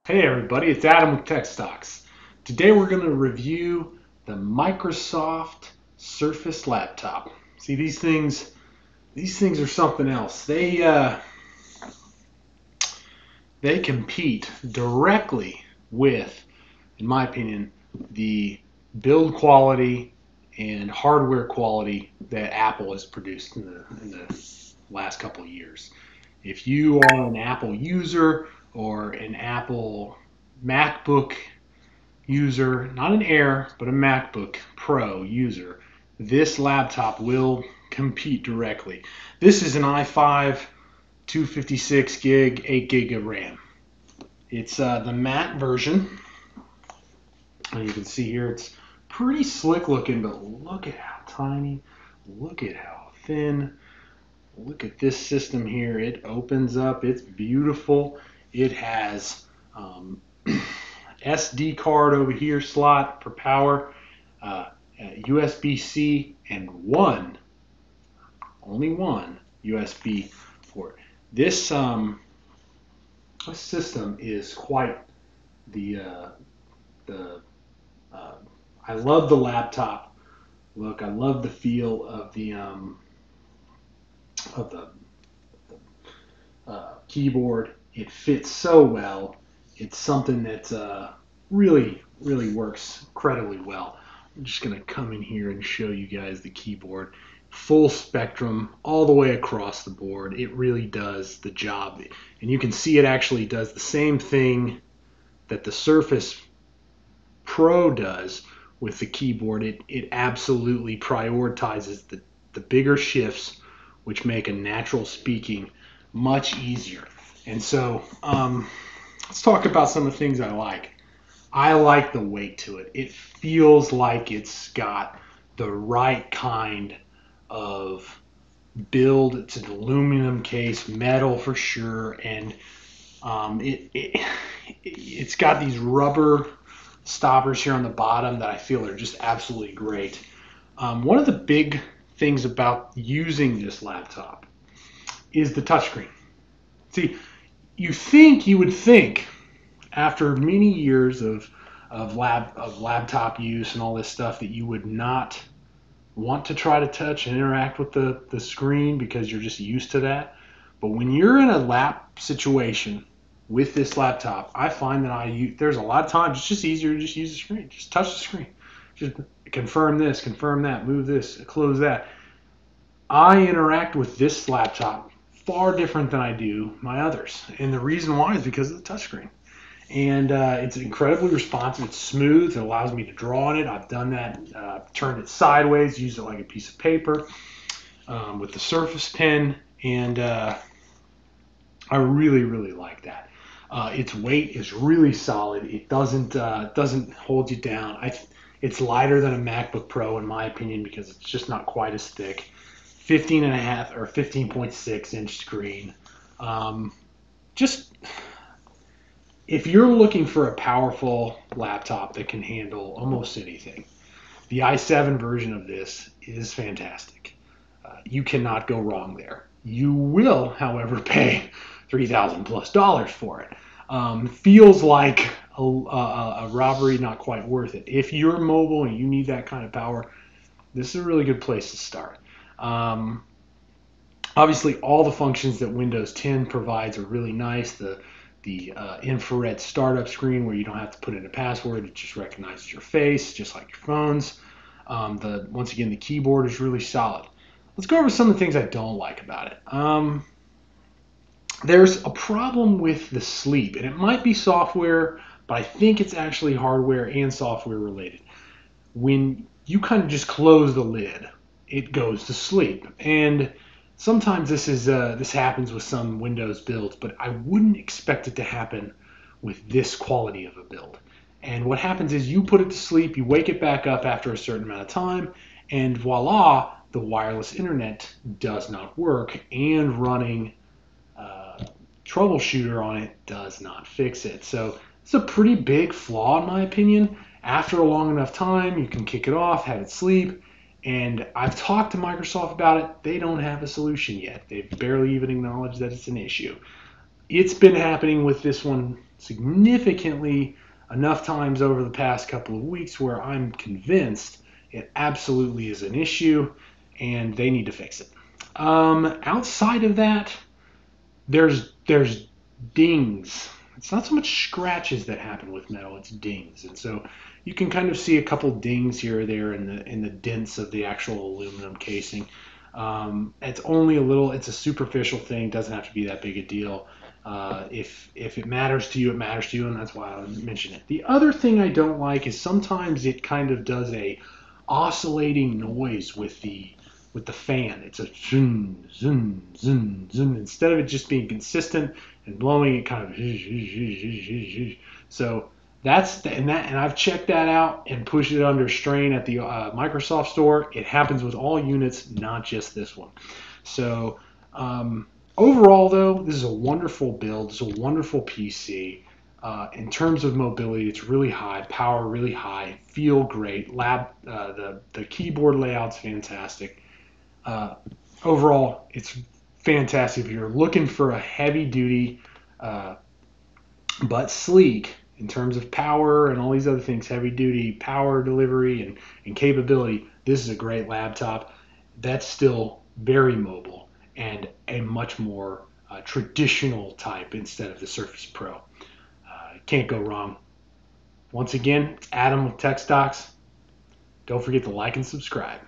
Hey everybody, it's Adam with Tech Stocks. Today we're going to review the Microsoft Surface laptop. See, these things are something else. They compete directly with, in my opinion, the build quality and hardware quality that Apple has produced in the last couple of years. If you are an Apple user or an Apple MacBook user, not an Air, but a MacBook Pro user, this laptop will compete directly. This is an i5 256 gig, 8 gig of RAM. It's the matte version. And you can see here it's pretty slick looking, but look at how tiny, look at how thin. Look at this system here. It opens up. It's beautiful. It has SD card over here slot for power, USB-C, and only one USB port. This system is quite the the. Uh, I love the laptop look. I love the feel of the keyboard. It fits so well. It's something that really works incredibly well. I'm just going to come in here and show you guys the keyboard. Full spectrum all the way across the board. It really does the job. And you can see it actually does the same thing that the Surface Pro does with the keyboard. It absolutely prioritizes the bigger shifts, which make a natural speaking much easier. And so let's talk about some of the things I like. I like the weight to it. It feels like it's got the right kind of build. It's an aluminum case, metal for sure, and it's got these rubber stoppers here on the bottom that I feel are just absolutely great. One of the big things about using this laptop is the touchscreen. See, you would think after many years of laptop use and all this stuff that you would not want to try to touch and interact with the screen because you're just used to that. But when you're in a lap situation with this laptop, I find that there's a lot of times it's just easier to just use the screen. Just touch the screen. Just confirm this, confirm that, move this, close that. I interact with this laptop far different than I do my others. And the reason why is because of the touchscreen. And it's incredibly responsive. It's smooth. It allows me to draw on it. I've done that. Turned it sideways, used it like a piece of paper with the Surface Pen. And I really like that. Its weight is really solid. It doesn't hold you down. It's lighter than a MacBook Pro in my opinion because it's just not quite as thick. 15 and a half or 15.6 inch screen. Just if you're looking for a powerful laptop that can handle almost anything, the i7 version of this is fantastic. You cannot go wrong there. You will, however, pay $3,000+ for it. Feels like a robbery, not quite worth it. If you're mobile and you need that kind of power, this is a really good place to start. Obviously, all the functions that Windows 10 provides are really nice. The infrared startup screen where you don't have to put in a password, it just recognizes your face, just like your phones. Once again, the keyboard is really solid. Let's go over some of the things I don't like about it. There's a problem with the sleep, and it might be software, but I think it's actually hardware and software related. When you kind of just close the lid, it goes to sleep. And sometimes this happens with some Windows builds, but I wouldn't expect it to happen with this quality of a build. And what happens is you put it to sleep, you wake it back up after a certain amount of time, and voila, the wireless internet does not work, and running troubleshooter on it does not fix it. So it's a pretty big flaw in my opinion. After a long enough time, you can kick it off, have it sleep, and I've talked to Microsoft about it. They don't have a solution yet. They've barely even acknowledged that it's an issue. It's been happening with this one significantly enough times over the past couple of weeks where I'm convinced it absolutely is an issue and they need to fix it. Outside of that, there's dings. It's not so much scratches that happen with metal; it's dings, and so you can kind of see a couple dings here or there in the dents of the actual aluminum casing. It's only a little. It's a superficial thing. Doesn't have to be that big a deal. If it matters to you, it matters to you, and that's why I mention it. The other thing I don't like is sometimes it kind of does a oscillating noise with the fan. It's a zoom, zoom, zoom, zoom. Instead of it just being consistent and blowing, it kind of so and I've checked that out and pushed it under strain at the Microsoft store. It happens with all units, not just this one. So overall, though, this is a wonderful build. It's a wonderful PC. In terms of mobility, it's really high, power really high, feel great. The keyboard layout's fantastic. Overall, it's fantastic. If you're looking for a heavy duty but sleek in terms of power and all these other things, heavy duty power delivery and capability, this is a great laptop that's still very mobile and a much more traditional type instead of the Surface Pro. Can't go wrong. Once again, it's Adam with Tech Stocks. Don't forget to like and subscribe.